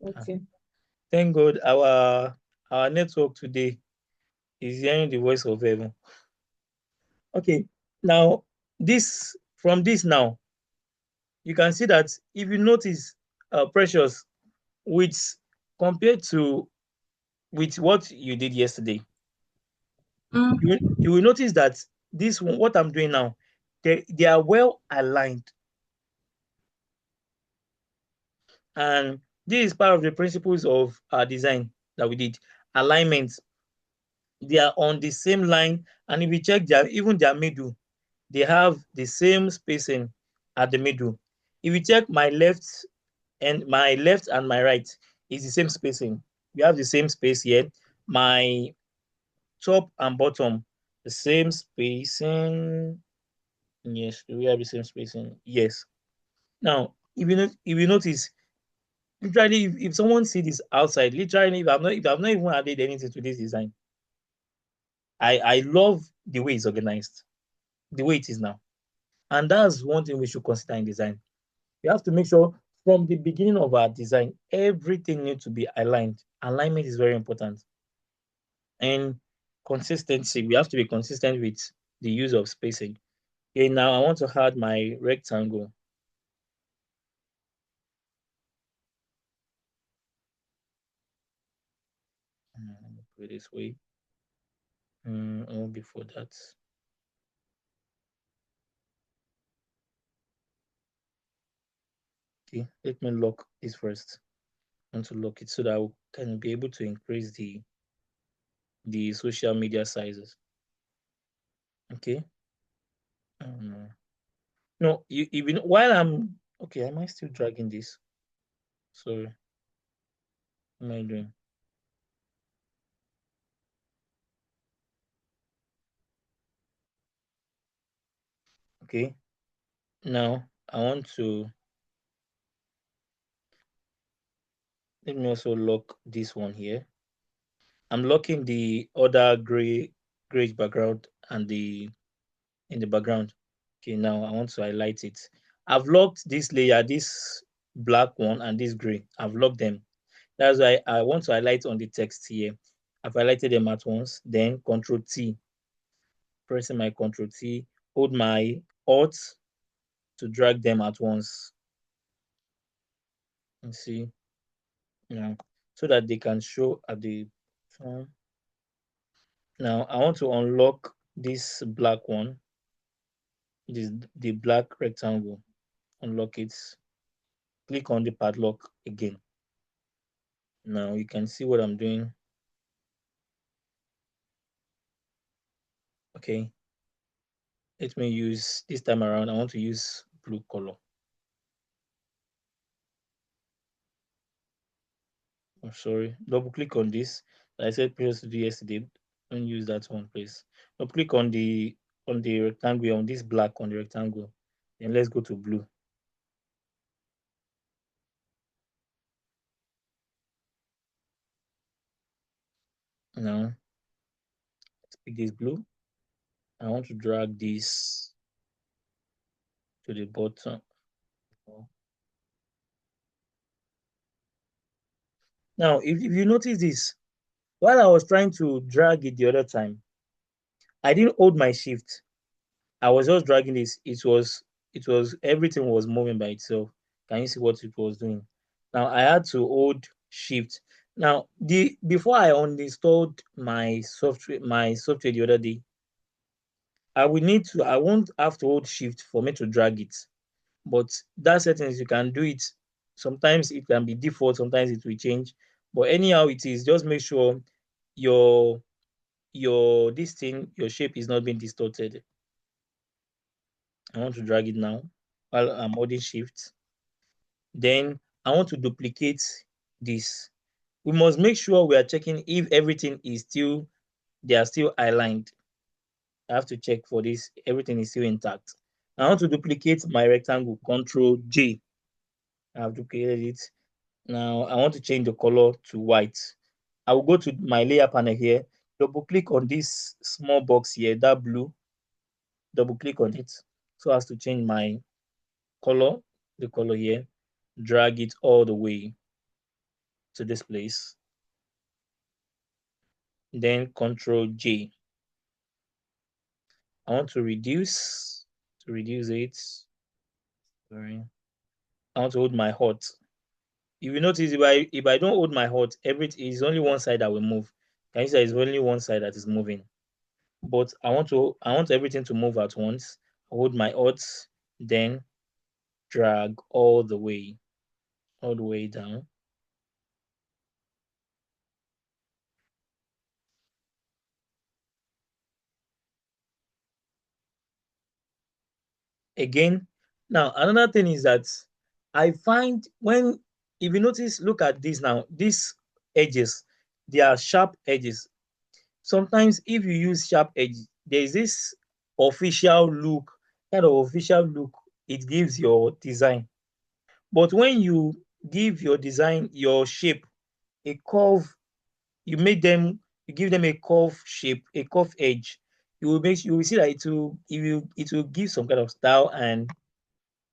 Okay. Thank God our network today is hearing the voice of heaven. Okay, now this from this now, you can see that if you notice, Precious, with compared to with what you did yesterday, Mm. you will notice that this one, what I'm doing now, they are well aligned, and this is part of the principles of our design that we did. Alignment, they are on the same line, and if you check their middle, they have the same spacing at the middle. If you check my left and my right is the same spacing. We have the same space here. My top and bottom, the same spacing. Yes, do we have the same spacing? Yes. Now, if you notice, literally, if someone see this outside, literally, if I've not even added anything to this design, I love the way it's organized, the way it is now. And that's one thing we should consider in design. We have to make sure from the beginning of our design, everything needs to be aligned. Alignment is very important. And consistency, we have to be consistent with the use of spacing. Okay, now I want to add my rectangle. Let me put it this way. Before that, okay, let me lock this first. I want to lock it so that I can be able to increase the social media sizes. Okay. No, you even while I'm okay, am I still dragging this? Sorry, what am I doing? Okay. Now I want to let me also lock this one here. I'm locking the other grayish background and the in the background. Okay, now I want to highlight it. I've locked this layer, this black one and this gray. I've locked them. That's why I want to highlight on the text here. I've highlighted them at once. Then Control T, pressing my Control T, hold my Alt to drag them at once. You see, so that they can show at the front. Now I want to unlock this black one. It is the black rectangle. Unlock it. Click on the padlock again. Now you can see what I'm doing. Okay. Let me use this time around. I want to use blue color. I'm sorry. Double click on this. I said previously to do yesterday. Don't use that one, please. Double click on the rectangle on this black on the rectangle. Then let's go to blue. Now let's pick this blue. I want to drag this to the bottom. Now, if you notice this, while I was trying to drag it the other time, I didn't hold my shift. I was just dragging this. It was everything was moving by itself. Can you see what it was doing? Now I had to hold shift. Now the before I uninstalled my software the other day, I won't have to hold shift for me to drag it. But that settings you can do it. Sometimes it can be default, sometimes it will change. But anyhow it is, just make sure your this thing, your shape is not being distorted. I want to drag it now while I'm holding shift. Then I want to duplicate this. We must make sure we are checking if everything is still they are still aligned. I have to check for this, everything is still intact. I want to duplicate my rectangle, Control J. I have duplicated it. Now I want to change the color to white. I will go to my layer panel here, double click on this small box here, that blue, double click on it so as to change my color, the color here, drag it all the way. to this place. Then Control J. I want to reduce it. Sorry. I want to hold my hot. If you notice, if I don't hold my hot, is only one side that will move. Can you see it's only one side that is moving? But I want everything to move at once. Hold my odds, then drag all the way down. Again, now another thing is that I find if you notice, look at this now, these edges, they are sharp edges. Sometimes if you use sharp edges, there is this kind of official look it gives your design. But when you give your design, your shape, a curve, you give them a curve shape, a curve edge, you will see that it will give some kind of style, and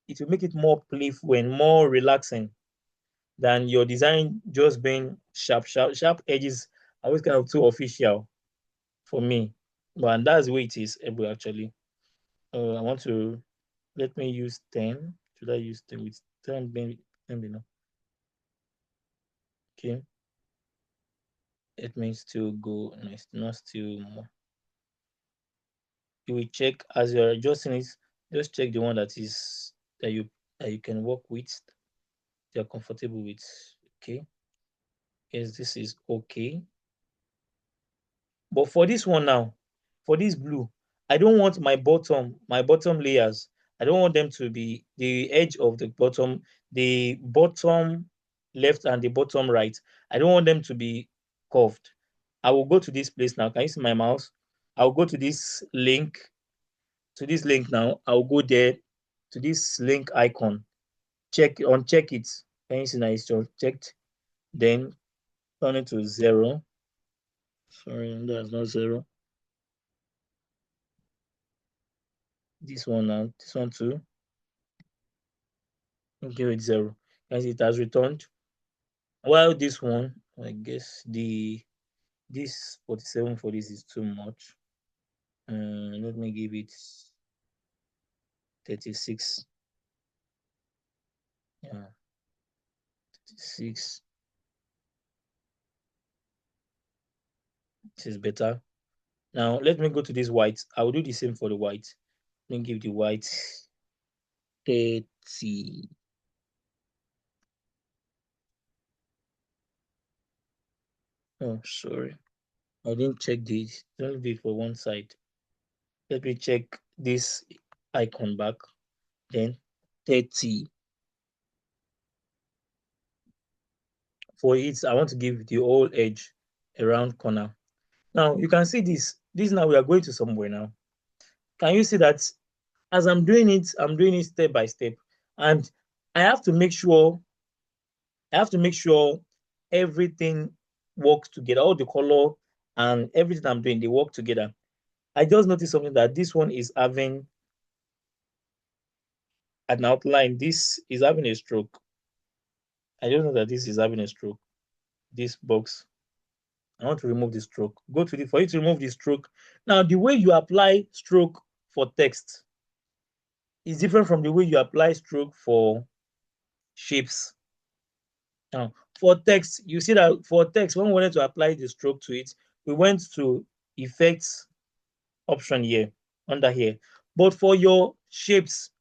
it will make it more playful and more relaxing than your design just being sharp edges are always kind of too official for me. But that's the way it is, actually. I want to let me use 10. Should I use 10 with 10 being 10 enough? Okay. It means to go, no, it's not still more. You will check as you're adjusting it, just check the one that you can work with, you're comfortable with. Okay. Yes, this is okay. But for this one now, for this blue, I don't want my bottom layers. I don't want them to be the edge of the bottom left and the bottom right. I don't want them to be curved. I will go to this place now. Can you see my mouse? I'll go to this link. To this link now. I'll go there to this link icon. Uncheck it. Can you see now it's just checked? Then turn it to 0. Sorry, that's not 0. This one now, this one too. Give it 0. As it has returned. While this one, I guess this 47 for this is too much. Let me give it 36. Yeah, 36. This is better. Now let me go to this white. I will do the same for the white. Let me give the white 30. Oh, sorry. I didn't check this. Don't do it for one side. Let me check this icon back. Then 30. For it, I want to give the whole edge around corner. Now you can see this. This now we are going to somewhere now. Can you see that as I'm doing it step by step, and I have to make sure everything works together. All the color and everything I'm doing, they work together. I just noticed something that this one is having an outline. This is having a stroke. I don't know that this is having a stroke. This box. I want to remove the stroke. Go to for you to remove the stroke. Now, the way you apply stroke for text is different from the way you apply stroke for shapes. Now, for text, you see that for text, when we wanted to apply the stroke to it, we went to effects option here, under here. But for your shapes,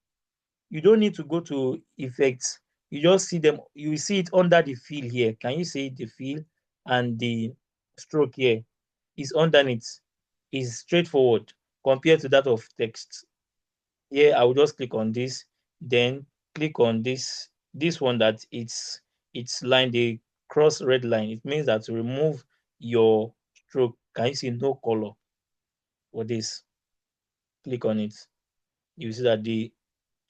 you don't need to go to effects. You just see them, you see it under the fill here. Can you see the fill and the stroke here is underneath? Is straightforward compared to that of text. Here, I will just click on this, then click on this one that it's line, the cross red line. It means that to remove your stroke. Can you see no color for this? Click on it. You see that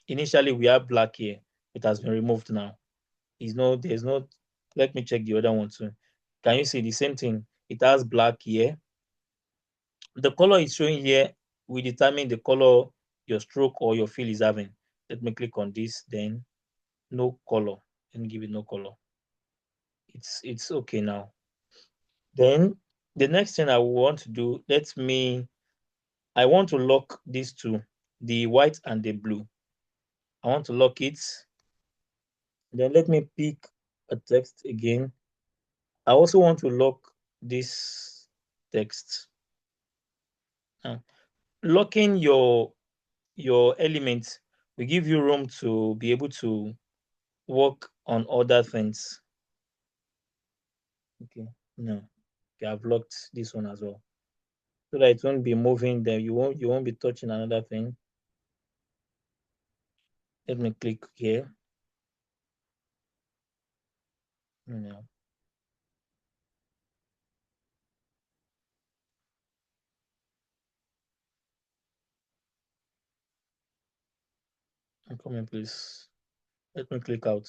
initially we have black here. It has been removed now. There's no, let me check the other one too. Can you see the same thing? It has black here. The color is showing here will determine the color your stroke or your fill is having. Let me click on this, then no color. Let me give it no color. it's okay now. Then the next thing I want to do, I want to lock these two, the white and the blue. I want to lock it. Then let me pick a text again. I also want to lock this text. Now, locking your elements will give you room to be able to work on other things. Okay, no, okay, I've locked this one as well, so that it won't be moving. Then you won't be touching another thing. Let me click here. No, come in, please. Let me click out.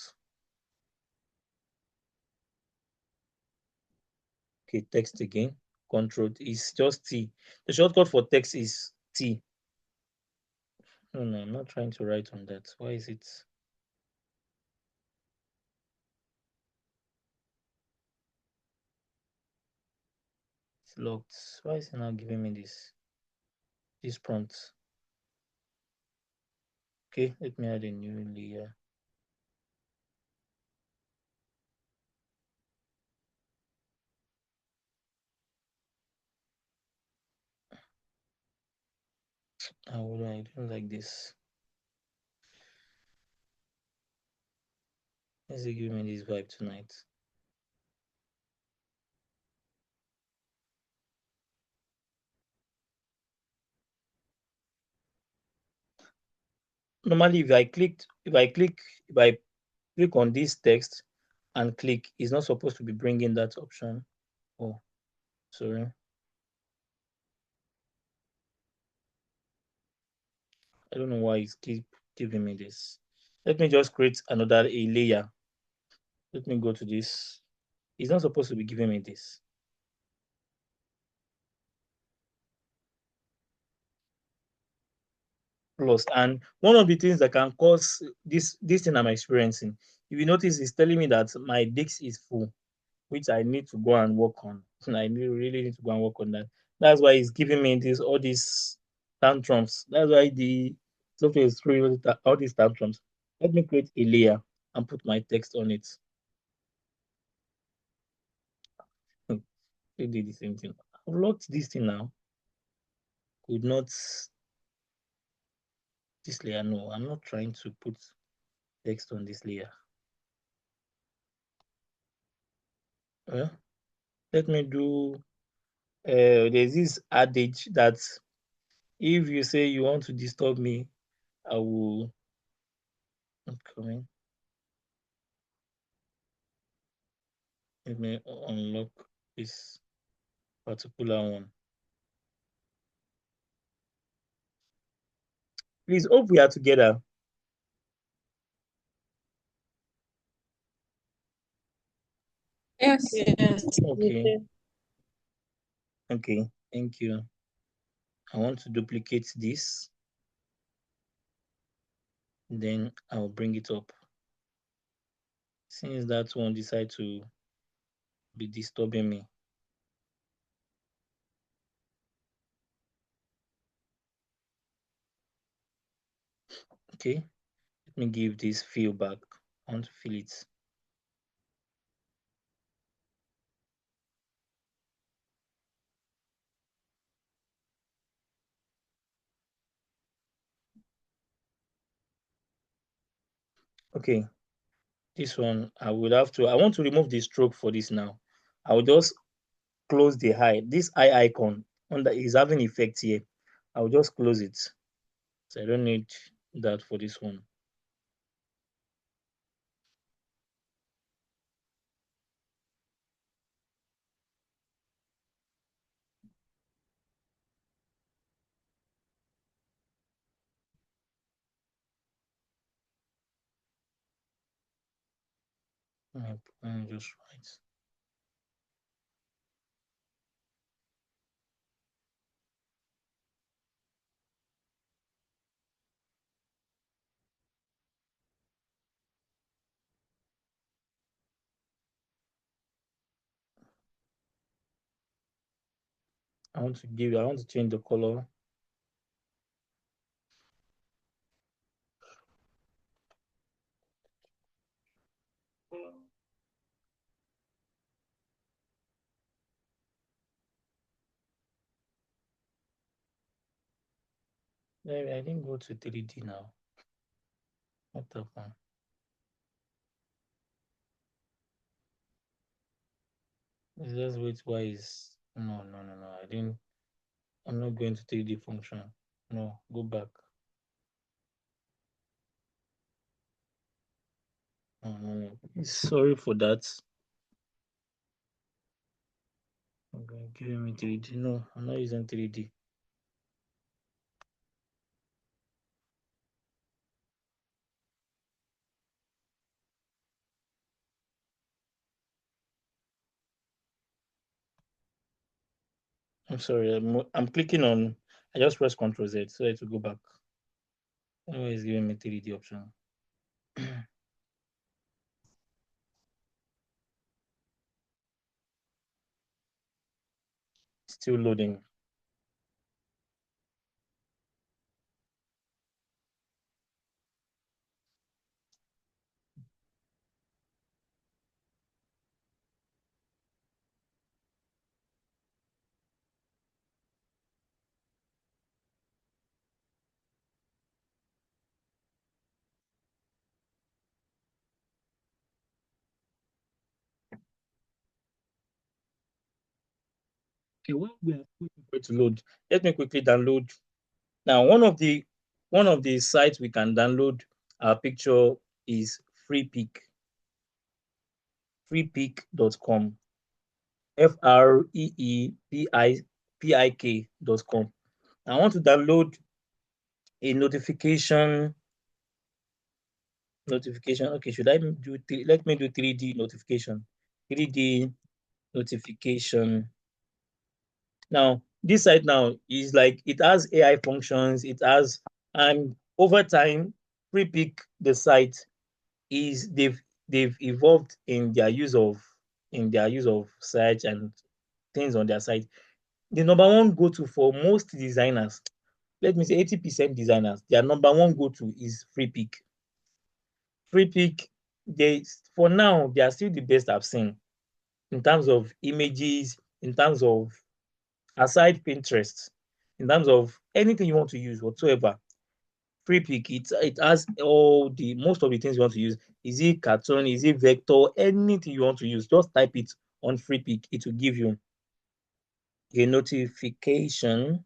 Okay, text again. Control is just T. The shortcut for text is T. No, no, I'm not trying to write on that. Why is it? It's locked. Why is it not giving me this prompt? Okay, let me add a new layer. I don't like this. Let's give me this vibe tonight. Normally, if I click on this text and click, it's not supposed to be bringing that option. Oh, sorry. I don't know why it's keep giving me this. Let me just create another a layer. Let me go to this. It's not supposed to be giving me this. Plus, and one of the things that can cause this thing I'm experiencing, if you notice, is telling me that my disk is full, which I need to go and work on. Really need to go and work on that. That's why it's giving me all these tantrums. That's why the software is throwing all these tantrums. Let me create a layer and put my text on it. They did the same thing. I've locked this thing now. Could not this layer. No, I'm not trying to put text on this layer. Well, let me do. There's this adage that if you say you want to disturb me, I will. I'm coming. Let me unlock this particular one. Please, hope we are together. Yes. Yes. Okay, okay, thank you. I want to duplicate this, then I'll bring it up. Since that one decide to be disturbing me. Okay, let me give this fill back. I want to fill it. Okay, this one I want to remove the stroke for this now. I will just close the eye. This eye icon under is having effect here. I will just close it. So I don't need that for this one. Just right. I want to change the color. Maybe I didn't go to 3D now. What happened? It's just wait why is no. I didn't. I'm not going to 3D function. No, go back. No. Sorry for that. Okay, giving me 3D. No, I'm not using 3D. I'm sorry. I'm clicking on. I just press Ctrl Z so I to go back. Anyway, it's giving me 3D option. Still loading. Okay, while we are waiting for it to load, let me quickly download. Now, one of the sites we can download our picture is Freepik. Freepik.com. FREEPIK.com. I want to download a notification. Okay, should I do let me do 3D notification. 3D notification. Now, this site now is like it has AI functions, it has, and over time, Freepik, the site, is they've evolved in their use of search and things on their site. The number one go-to for most designers, let me say 80% designers, their number one go-to is Freepik. Freepik, they for now they are still the best I've seen in terms of images, in terms of aside Pinterest, in terms of anything you want to use whatsoever. Freepik, it has all the most of the things you want to use. Is it cartoon? Is it vector? Anything you want to use, just type it on Freepik. It will give you a notification.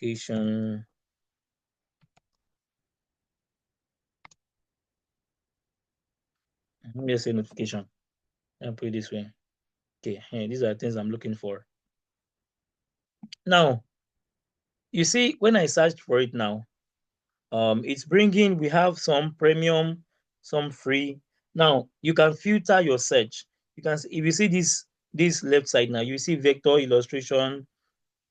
Let me just say notification. I'll put it this way. Okay, these are the things I'm looking for. Now, you see, when I searched for it now, it's bringing. We have some premium, some free. Now you can filter your search. You can, if you see this left side now, you see vector illustration,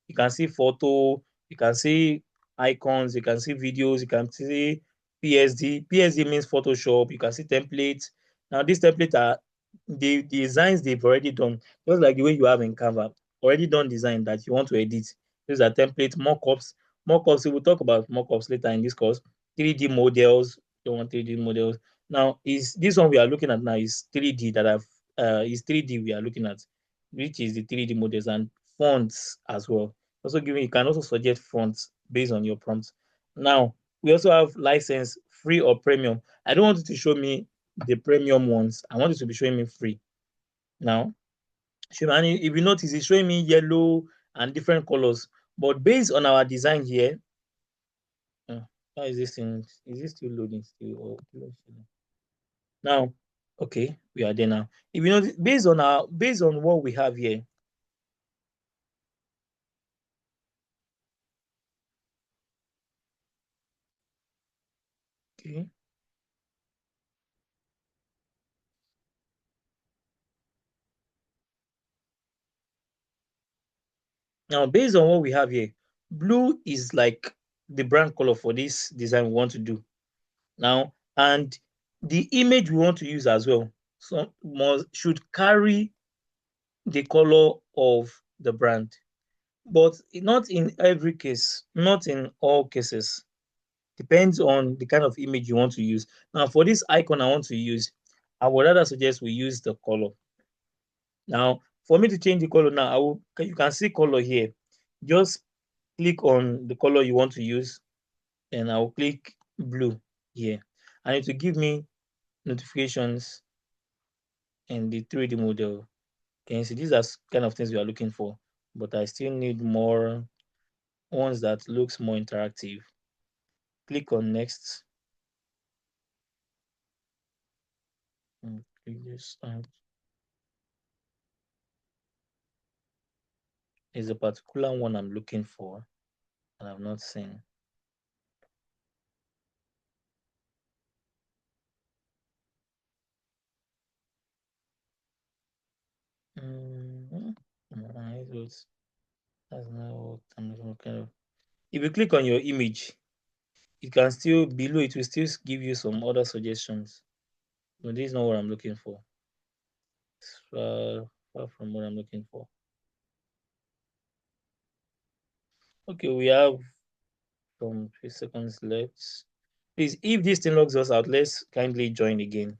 you can see photo, you can see icons, you can see videos, you can see PSD. PSD means Photoshop. You can see templates. Now these templates are the designs they've already done, just like the way you have in Canva, already done design that you want to edit. These are templates, mockups. Mockups, we will talk about mockups later in this course. 3D models, you want 3D models. Now, is this one we are looking at now is 3D that I've is 3D we are looking at, which is the 3D models and fonts as well. Also giving, you can also suggest fonts based on your prompts. Now, we also have license, free or premium. I don't want you to show me the premium ones. I want it to be showing me free. Now, if you notice, it's showing me yellow and different colors. But based on our design here, how is this thing? Is this still loading still? Now, okay, we are there now. If you notice, based on what we have here, okay. Now, based on what we have here, blue is like the brand color for this design we want to do. Now, and the image we want to use as well, so should carry the color of the brand. but not in every case, not in all cases. Depends on the kind of image you want to use. Now, for this icon I want to use, I would rather suggest we use the color. Now, for me to change the color now, you can see color here. Just click on the color you want to use, and I'll click blue here. And it will give me notifications and the 3D model. Can you see these are kind of things we are looking for, but I still need more ones that looks more interactive. Click on next and click this out. There's a particular one I'm looking for and I've not seen. That's not what I'm looking at. If you click on your image, it can still below it will still give you some other suggestions. But this is not what I'm looking for. It's far from what I'm looking for. Okay, we have some few seconds left. Please, if this thing logs us out, let's kindly join again.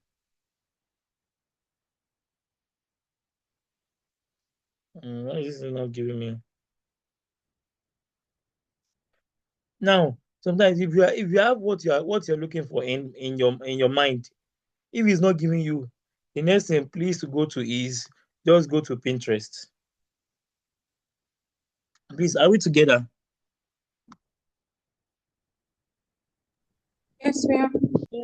Why is this not giving me? Now, sometimes if you have what you're looking for in your mind, if it's not giving you, the next thing please to go to is just go to Pinterest. Please, are we together? Yes, we are.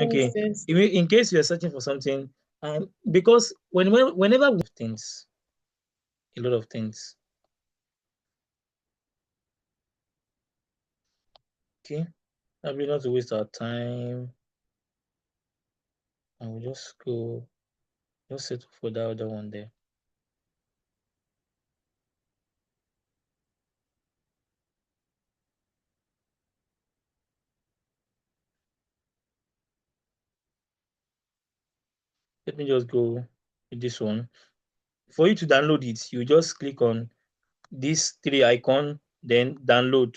Okay. Yes, yes. In case you're searching for something, because whenever we things, a lot of things. Okay. Probably not to waste our time. And we'll just go, just settle for that other one there. Let me just go with this one. For you to download it, you just click on these three icon, then download.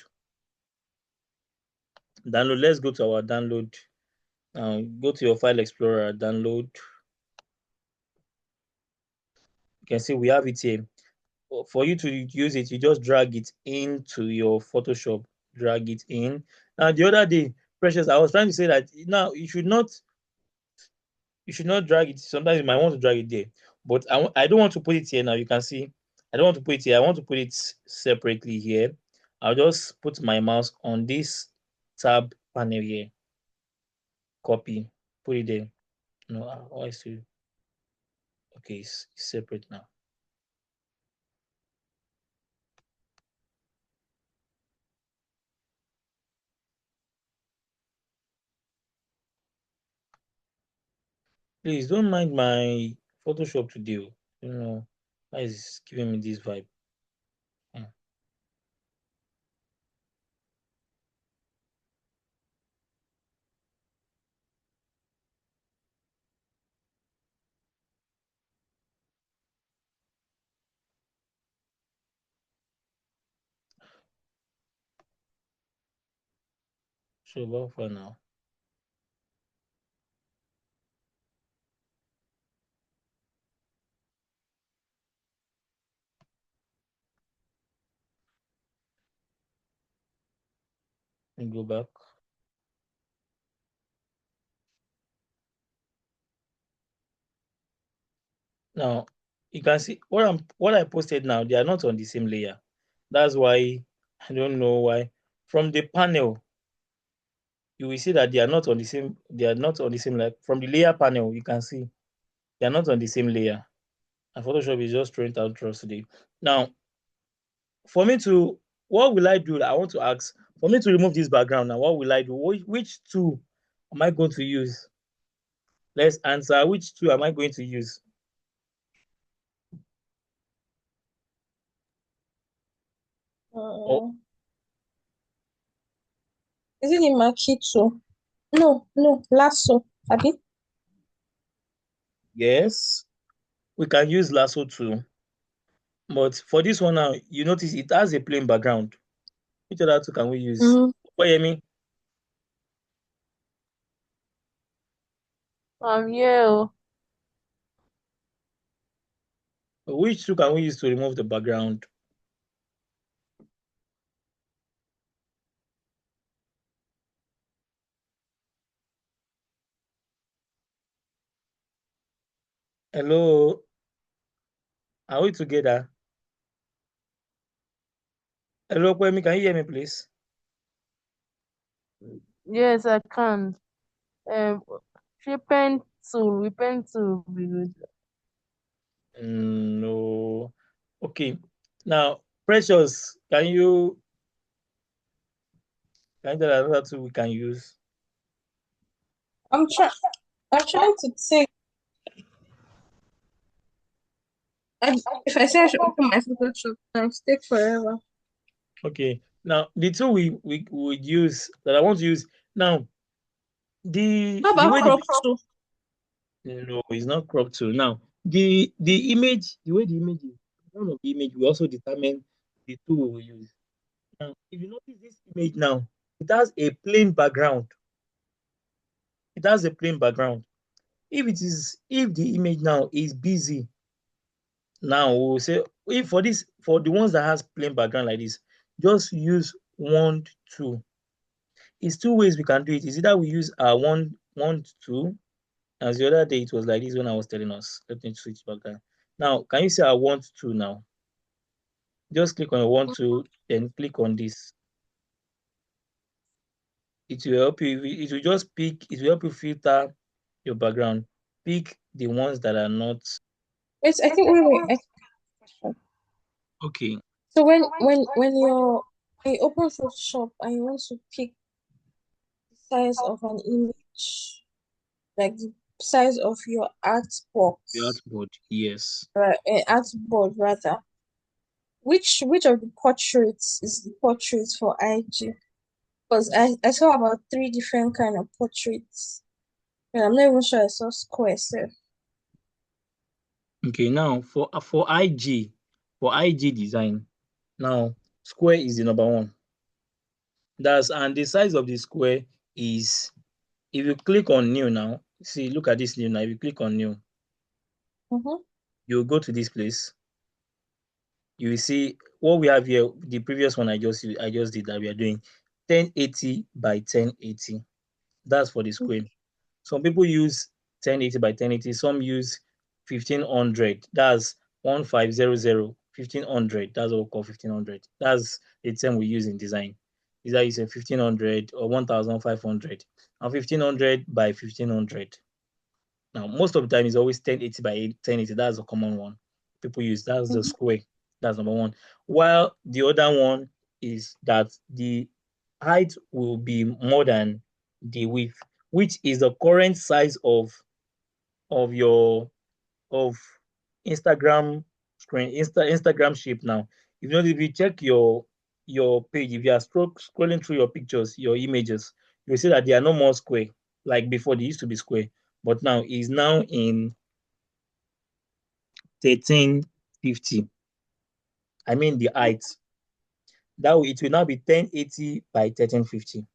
Download. Let's go to our download. Go to your file explorer, download. You can see we have it here. For you to use it, you just drag it into your Photoshop. Drag it in. Now the other day, Precious, I was trying to say that now you should not drag it. Sometimes you might want to drag it there, but I don't want to put it here now. You can see I don't want to put it here. I want to put it separately here. I'll just put my mouse on this tab panel here. Copy, put it there. No, I still okay. It's separate now. Please don't mind my Photoshop today. You know, why is giving me this vibe? Yeah. So about for now. Let me go back. Now you can see what I posted now, they are not on the same layer. That's why I don't know why. From the panel, you will see that they are not on the same, like from the layer panel, you can see they are not on the same layer. And Photoshop is just throwing out trust today. Now, for me to what will I do? I want to ask for me to remove this background now. What will I do? Which tool am I going to use? Let's answer. Which tool am I going to use? Oh, Is it the Makito? No, Lasso. Abi? yes, we can use lasso tool. But for this one now, you notice it has a plain background. Which other two can we use? Mm, Oyemi, yeah. which two can we use to remove the background? Hello, are we together? Hello, Oyemi, can you hear me, please? Yes, I can. Um, we pen to be good. No. Okay. Now, Precious, can you tell us another two we can use? I'm trying. I'm trying to think. I, if I say I should open my Photoshop, it take forever. Okay. Now, the two we would use that I want to use now, How the about way crop tool? no, it's not crop tool. Now, the image, the way the image is, one of the image we also determine the tool we will use. Now, if you notice this image now, it has a plain background. It has a plain background. If the image now is busy, now we'll say if for the ones that has plain background like this, just use one, two. It's two ways we can do it. Is either we use one, two, as the other day it was like this when I was telling us. Let me switch back there. Now, can you say I want to now? Just click on want to, then click on this. It will help you. It will just pick. It will help you filter your background. Pick the ones that are not. Wait, I think wait. Okay. So when you open Photoshop and you want to pick the size of an image, like the size of your art The box, artboard. Yes. art board rather. Which of the portraits is the portrait for IG? Because I saw about three different kind of portraits. And I'm not even sure I saw square, so Okay. Now for IG design. Now square is the number one. And the size of the square is, if you click on new now, see, look at this new now. If you click on new, mm-hmm. you go to this place. You will see what we have here. The previous one I just did that we are doing 1080 by 1080. That's for the square. Some people use 1080 by 1080. Some use 1500. That's 1500. 1500. That's what we call 1500. That's the term we use in design. Is that you say 1500 or 1500 and 1500 by 1500. Now, most of the time, it's always 1080 by 1080. That's a common one people use. That's the Mm-hmm. square. That's number one. While the other one is that the height will be more than the width, which is the current size of your of Instagram screen, Instagram shape now. If you check your page, if you are scrolling through your pictures, your images, you'll see that they are no more square. Like before, they used to be square, but now is now in 1350. I mean the height. It will now be 1080 by 1350.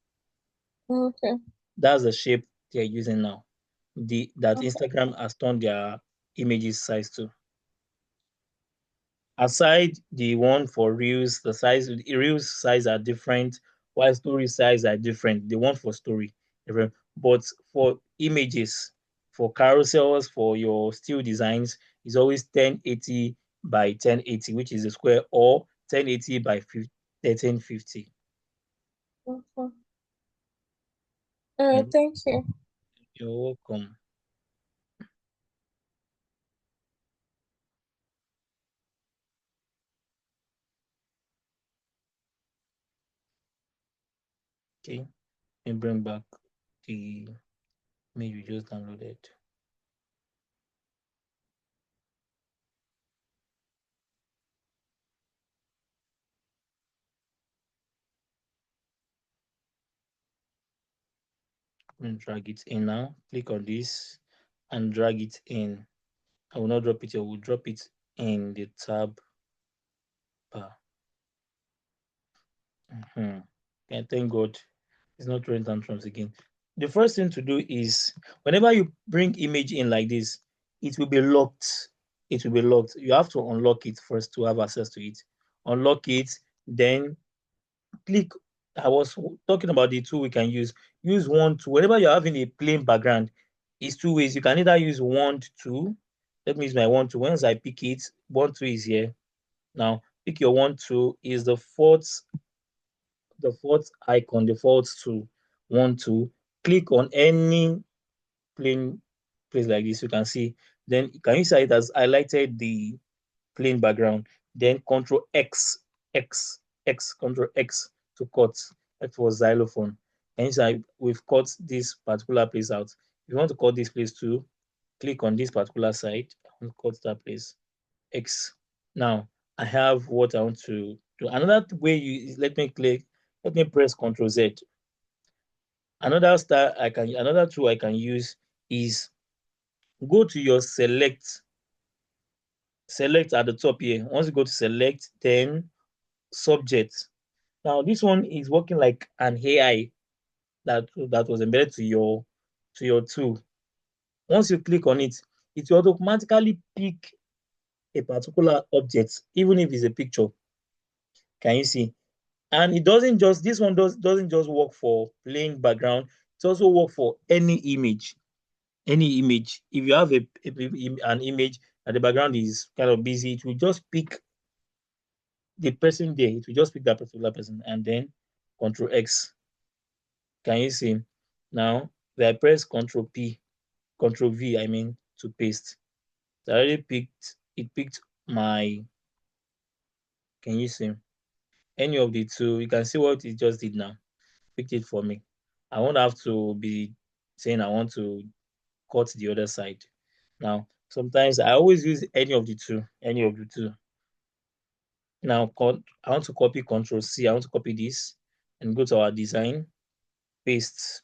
Okay. That's the shape they're using now. That Instagram has turned their images size to. Aside the one for reels, the reels size are different, while story size are different. The one for story, different. But for images, for carousels, for your still designs, is always 1080 by 1080, which is a square, or 1080 by 1350. Okay. All right, Mm, thank you. you're welcome. Okay, and bring back the image you just downloaded. And drag it in now. Click on this and drag it in. I will not drop it here, we'll drop it in the tab Hmm. Okay, thank God it's not throwing tantrums again. The first thing to do is whenever you bring image in like this, it will be locked. It will be locked. You have to unlock it first to have access to it. Unlock it, then click. I was talking about the tool we can use. Use one tool. Whenever you're having a plain background, it's two ways. You can either use wand tool. Let me use my wand tool. Once I pick it, wand tool is here. Now pick your wand tool is the fourth icon, the fourth tool, one tool. Click on any plain place like this. You can see. Then can you see it has highlighted the plain background? Then Control X, X, X, Control X to cut. That was xylophone. And so we've cut this particular place out. If you want to cut this place too, click on this particular side and cut that place. X. Now I have what I want to do. Another way you let me click, let me press Control Z. Another tool I can use is go to your select at the top here. Once you go to select, then subject. Now this one is working like an AI that was embedded to your tool. Once you click on it, it will automatically pick a particular object, even if it's a picture. Can you see? And it doesn't just this one doesn't just work for plain background, it also work for any image. Any image. If you have an image and the background is kind of busy, it will just pick the person there. It will just pick that particular person and then Control X. Can you see? Now, if I press Control P, Control V, I mean, to paste. It picked my, can you see? Any of the two, you can see what it just did now. Picked it for me. I won't have to be saying I want to cut the other side. Now, sometimes I always use any of the two. Now, I want to copy Control C. I want to copy this and go to our design, paste.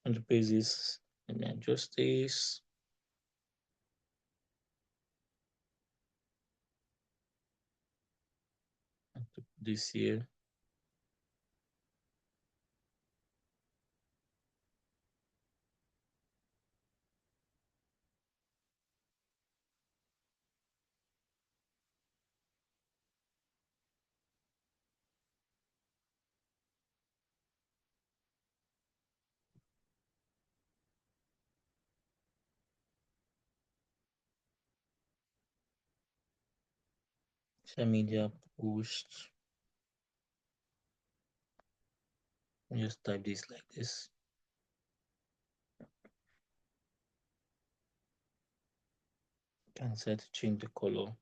I want to paste this and then adjust this. I want to put this here. Social media post. Just type this like this. Can set to change the color.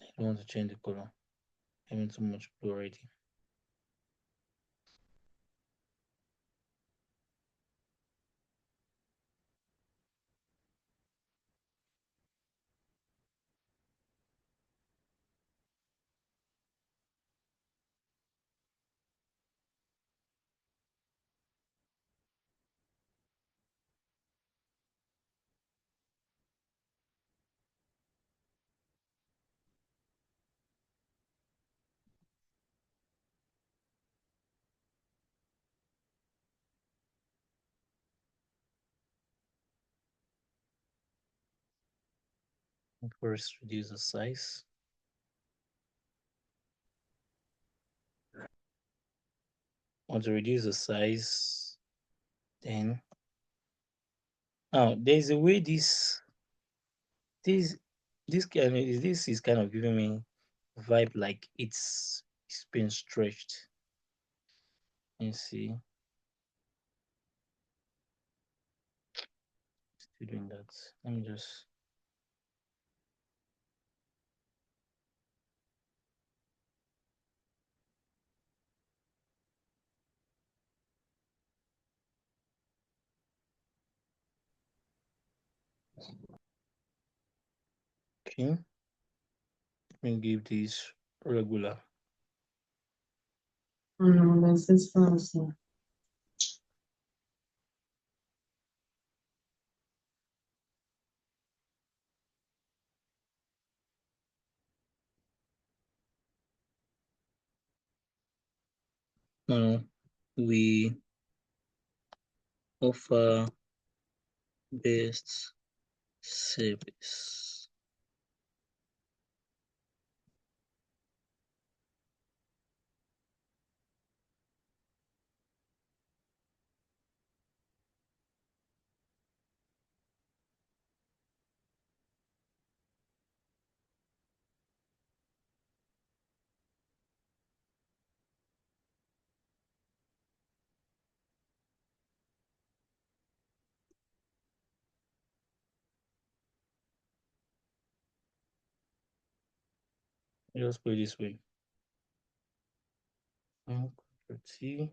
I don't want to change the color. Having too much blue already. First, reduce the size. Want to reduce the size. Then now there's a way this this is kind of giving me vibe like it's been stretched. Let's see. Still doing that. Let me just okay. Let me give this regular. No, there's this person. No, we offer best service. Just put it this way. T.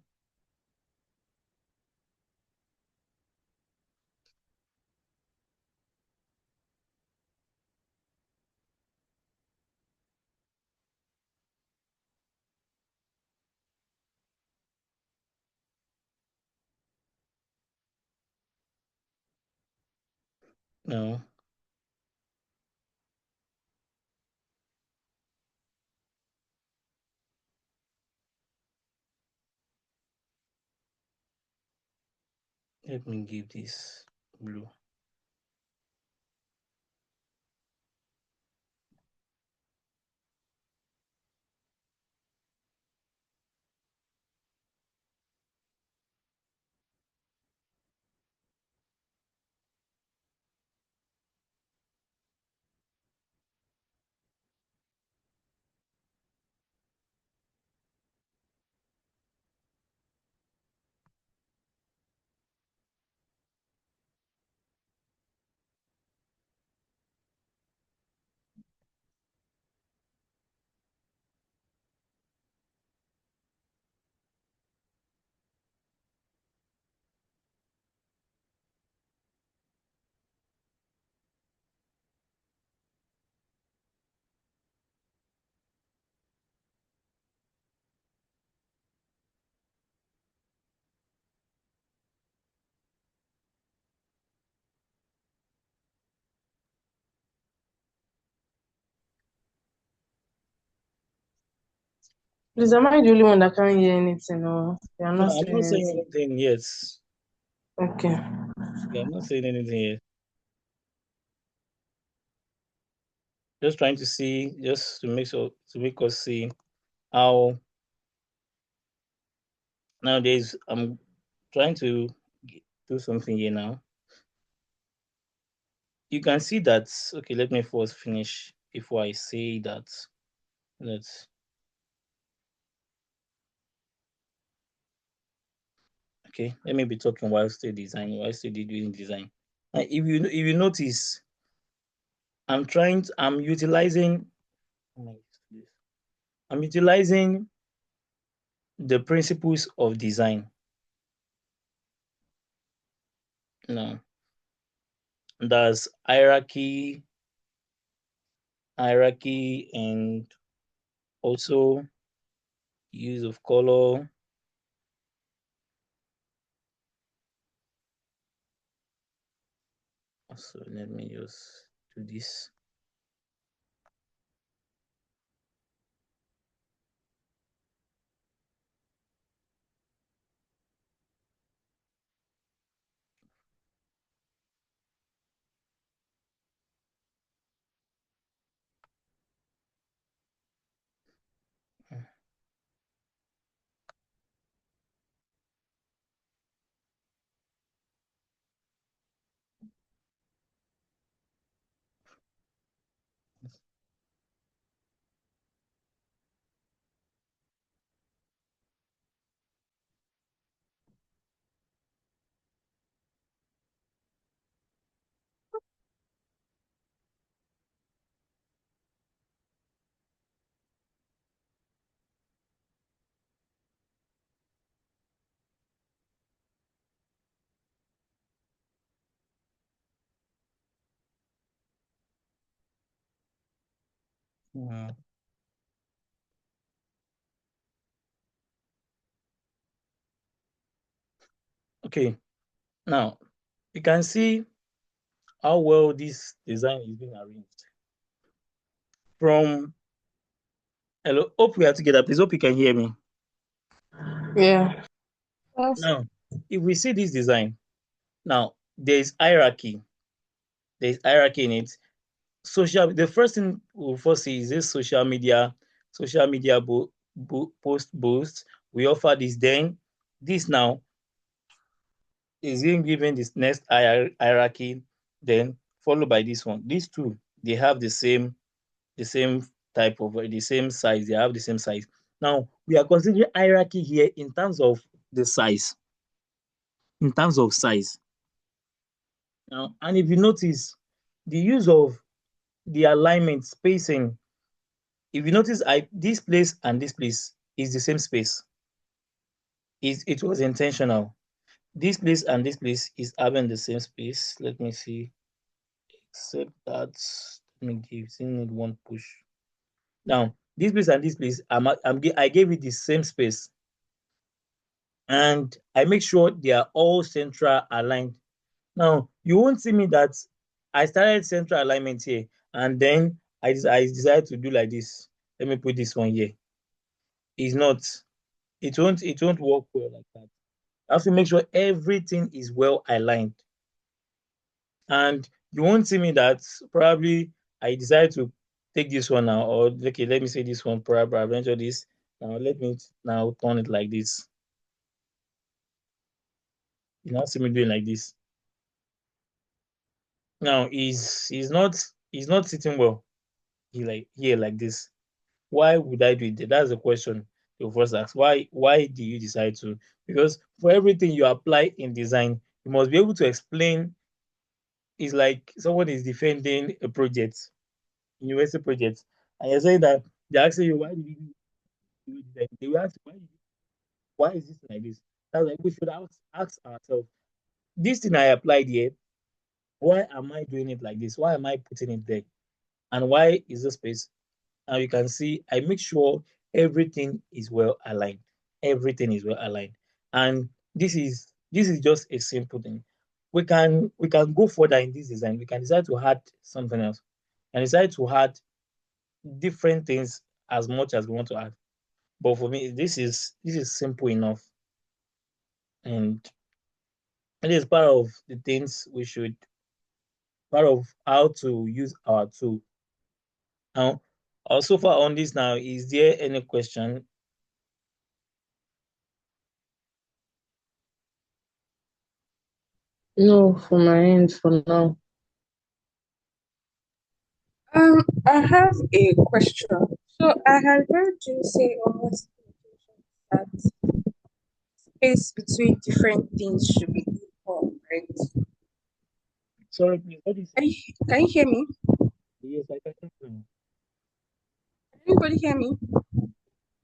No, let me give this blue. Please, am I the only one that can't hear anything, or you are No, not I'm saying not saying anything? anything yet. Okay. Yeah, I'm not saying anything yet. Just trying to see, just to make us see how nowadays I'm trying to do something here now. You can see that. Okay, let me first finish before I say that. Let's okay. Let me be talking while still designing, while still doing design. If you notice, I'm utilizing. I'm utilizing the principles of design now. That's hierarchy, and also use of color. So let me just do this. Mm. Okay, now you can see how well this design is being arranged. From hello, hope we are together. Please hope you can hear me. Yeah. Yes. Now, if we see this design, now there is hierarchy. There is hierarchy in it. The first thing we'll first see is this social media post boost. We offer this, then this now is being given this next hierarchy, then followed by this one. These two, they have the same type of the same size. They have the same size. Now we are considering hierarchy here in terms of the size. In terms of size. Now, and if you notice the use of the alignment spacing, if you notice, this place and this place is the same space. It was intentional. This place and this place is having the same space. Let me see. Except that let me give need one push. Now, this place and this place, I gave it the same space, and I make sure they are all central aligned. Now, you won't see me that I started central alignment here, and then I decided to do like this. Let me put this one here. It's not. It won't work well like that. I have to make sure everything is well aligned. And you won't see me that probably I decide to take this one now, or okay, let me say this one, probably I venture this. Now let me now turn it like this. You now see me doing like this. Now he's not sitting well. Here like this. Why would I do it? That's the question you first ask. Why do you decide to? Because for everything you apply in design, you must be able to explain. It's like someone is defending a project, university project, and you're saying that they're asking you why did you do this? They will ask why is this like this? That's like we should ask ourselves, this thing I applied here, why am I doing it like this? Why am I putting it there? And why is this space? Now you can see I make sure everything is well aligned. Everything is well aligned. And this is just a simple thing. We can go further in this design. We can decide to add something else and decide to add different things as much as we want to add. But for me, this is simple enough. And it is part of the things we should part of how to use our tool. Now, so far on this now, is there any question? No, for my end for now. I have a question. So I had heard you say almost that space between different things should be equal, right? Sorry, please. What is Can you hear me? yes, I can hear you. Can anybody hear me?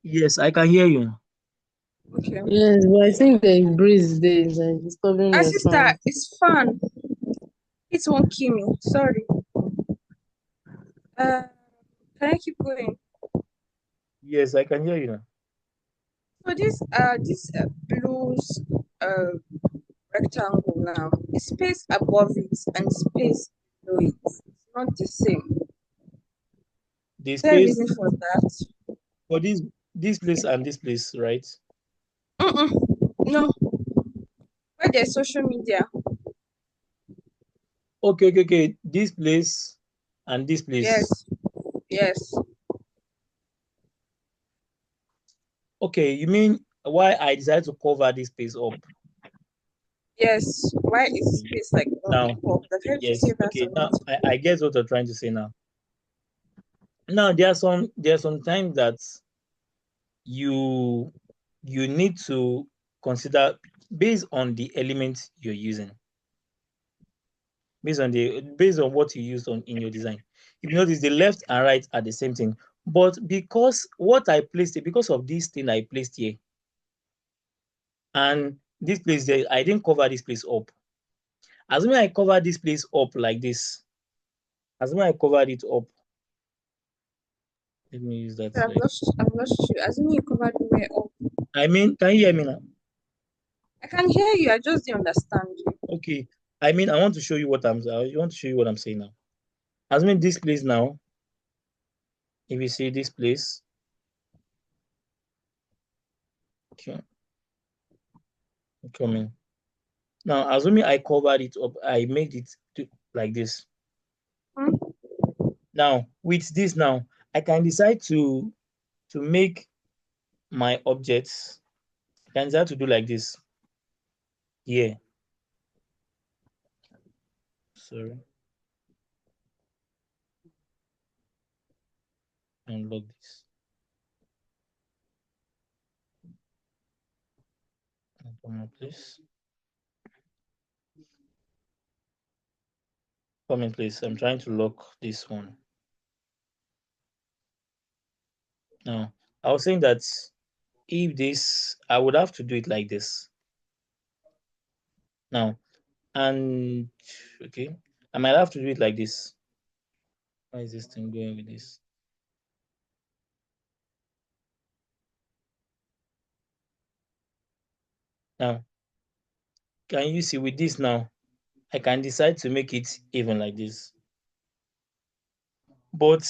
Yes, I can hear you. Okay. Yes, but I think the breeze there is like disturbing My your sister, sound. it's fun. It won't kill me. Sorry. Can I keep going? Yes, I can hear you now. So this blues uh rectangle now, the space above it and space below it, it's not the same. The Is there a space reason for that? for this place and this place, right? Mm-mm. No, where there's social media. Okay. This place and this place. Yes, yes, Okay, you mean why I decided to cover this place up? yes. Why is space like not Now, equal? I've heard you yes, say that a okay. lot. Now I guess what you're trying to say now. Now there are some times that you need to consider based on the elements you're using, based on what you used on in your design. If you notice, the left and right are the same thing, but because what I placed it because of this thing I placed here and this place there, I didn't cover this place up. Assuming I cover this place up like this, assuming I covered it up, let me use that So slide. I've lost you. Assuming you covered the way up. I mean, can you hear me now? I can hear you. I just don't understand you. Okay. I mean, I want to show you what I'm saying now. Assuming this place now, if you see this place, okay, coming. Now, assuming I covered it up, I made it like this. Hmm? Now, with this now, I can decide to make my objects, I can decide to do like this. Here. Sorry. Unlock this. Come on, please. Come in, please. I'm trying to lock this one. Now, I was saying that if this, I would have to do it like this. Now, and okay, I might have to do it like this. Why is this thing going with this? Now, can you see with this now? I can decide to make it even like this. But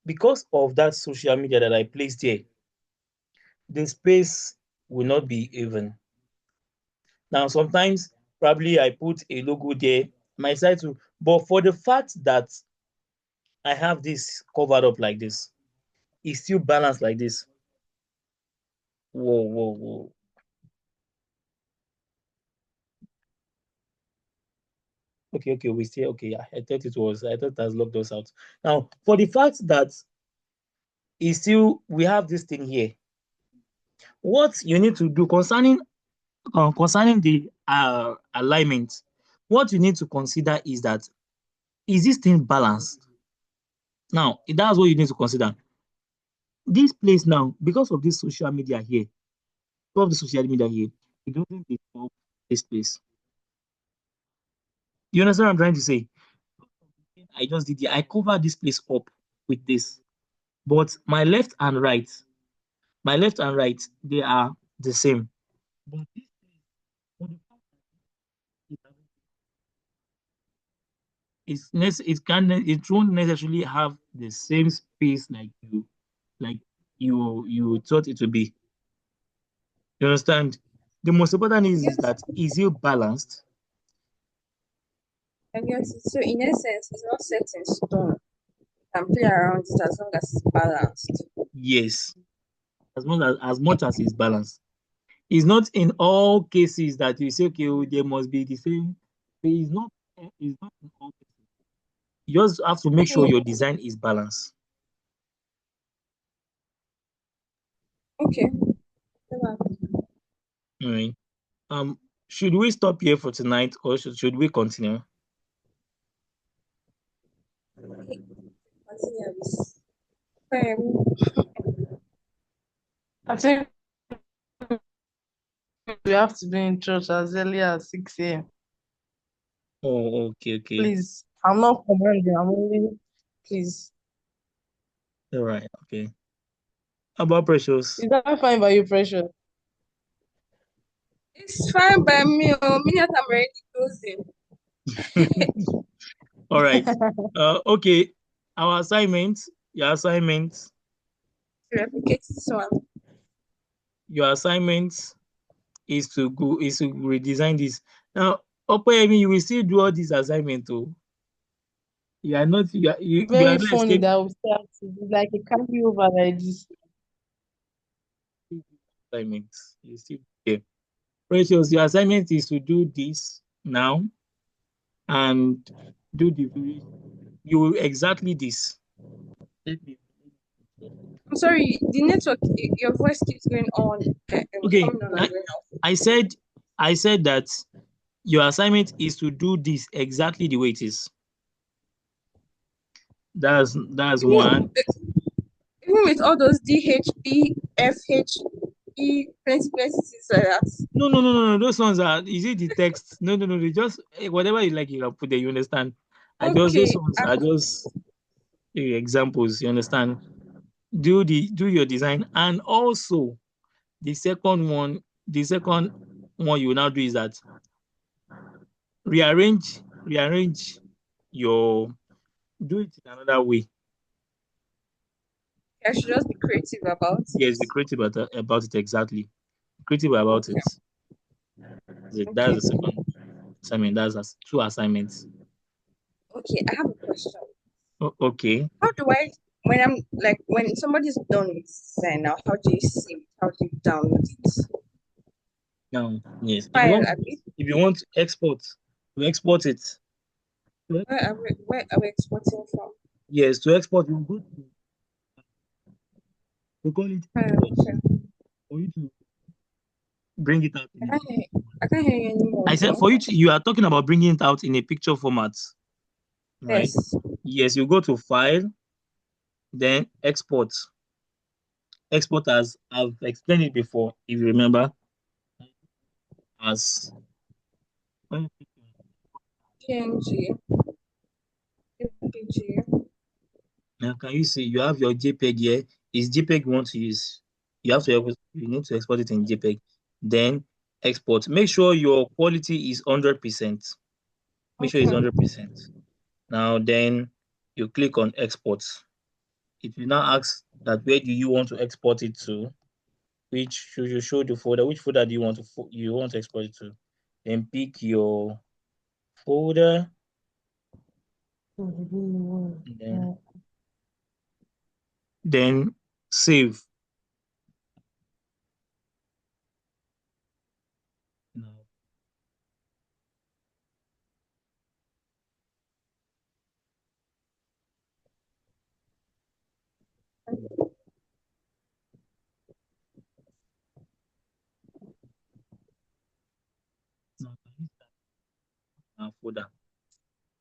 because of that social media that I placed here, the space will not be even. Now, sometimes probably I put a logo there, my site too, but for the fact that I have this covered up like this, it's still balanced like this. Whoa, whoa, whoa. Okay, we still okay. I thought it has locked us out. Now, for the fact that it's still we have this thing here, what you need to do concerning the alignment, what you need to consider is that is this thing balanced? Now, that's what you need to consider. This place now, because of this social media here, it doesn't disturb this place. You understand what I'm trying to say? I just did it. I covered this place up with this. But my left and right, they are the same. But this place, for the fact it won't necessarily have the same space like you thought it would be. You understand? The most important is Yes, that is it balanced? I guess it. So in essence, it's not set in stone. You can play around it as long as it's balanced. Yes, as much as it's balanced. It's not in all cases that you say, okay, oh, there must be the same. It's not in all cases. You just have to make sure Hmm. your design is balanced. Okay. Balance. All right. Should we stop here for tonight or should we continue? Okay. Continue this. Um, I think we have to be in church as early as 6 a.m. Oh, okay. Please. I'm not commanding, I'm only please. All right, okay. How about Precious? Is that fine by you, Precious? it's fine by me. Oh, me not I'm already closing. All right. Okay. Our your assignment, To replicate this one. your assignment is to redesign this. Now, Opeyemi, you will still do all this assignment, oh. You are not you are Very not funny escaping that we start to do like a carry over like this. assignments. You still there. Precious, your assignment is to do this now and do the you will exactly this. Let me- I'm sorry, the network, your voice keeps going on, Okay, coming on and going off. I said that your assignment is to do this exactly the way it is. That's one. Even, even with all those DHB, FHE, plenty things like that. No. Those ones are is it the text? No. They just whatever you like, you can put there. You understand? I just those Okay, ones are just examples. You understand? Do your design, and also the second one. The second one you will now do is that rearrange your, do it in another way. I should just be creative about Yes, be it. creative about it, exactly. Creative about Okay. it. That's Okay. the second assignment. That's two assignments. Okay, I have a question. Okay. How do I, when I'm like, when somebody's done with design now, how do you save it? How do you download it? Now, yes. File, I mean, If you want to export, you export it. where are we exporting from? Yes, to export, you go to, we call it File, export, okay. for you to bring it out in a picture format. I can't hear you anymore, I said bro. for you are talking about bringing it out in a picture format, right? Yes. Yes, you go to file, then export. Export, as I've explained it before, if you remember, as PNG, PNG. now can you see you have your JPEG here? Is JPEG you want to use? You need to export it in JPEG. Then export. Make sure your quality is 100%. Make sure it's Okay. 100%. Now then you click on export. It will now ask that where do you want to export it to? Which should you show the folder? Which folder do you want to export it to? Then pick your folder. Then save. Now, can you see our folder?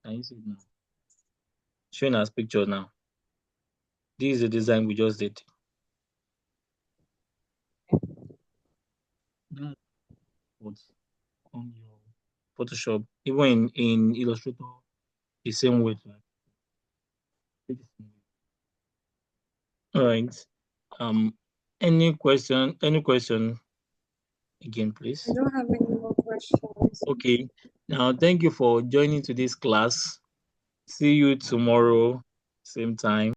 Can you see it now? Showing us picture now. This is the design we just did. That's what's on your Photoshop. Even in Illustrator, the same way. All right. Any question? Any question again, please? I don't have any more questions. Okay. Now, thank you for joining today's class. See you tomorrow, same time.